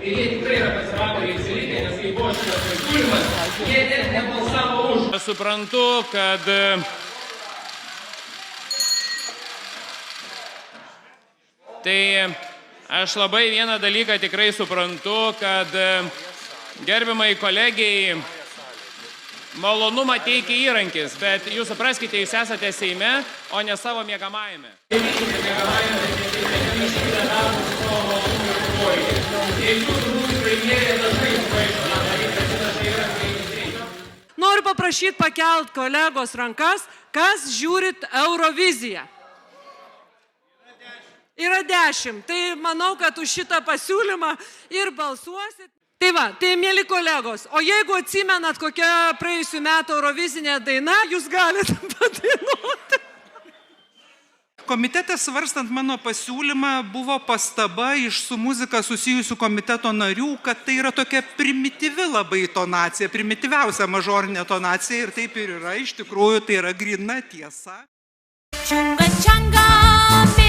Ir jie tikrai yra konservatoriai atsilikę, nes kai buvo šitas pasiūlymas, jie net nebalsavo už. Aš suprantu, kad tai aš labai vieną dalyką tikrai suprantu, kad gerbiamai kolegijai malonumą teikia įrankis, bet jūs supraskite, jūs esate Seime, o ne savo miegamajame. Noriu paprašyti pakelt kolegos rankas, kas žiūrit Euroviziją. Yra 10. Tai manau, kad už šitą pasiūlymą ir balsuosit. Tai va, tai mėly kolegos, o jeigu atsimenat kokia praėjusių metų Eurovizinė daina, jūs galite padainuoti. Komitete svarstant mano pasiūlymą buvo pastaba iš su muzika susijusių komiteto narių, kad tai yra tokia primityvi labai tonacija, primityviausia mažorinė tonacija ir taip ir yra, iš tikrųjų tai yra gryna tiesa. Chunga changa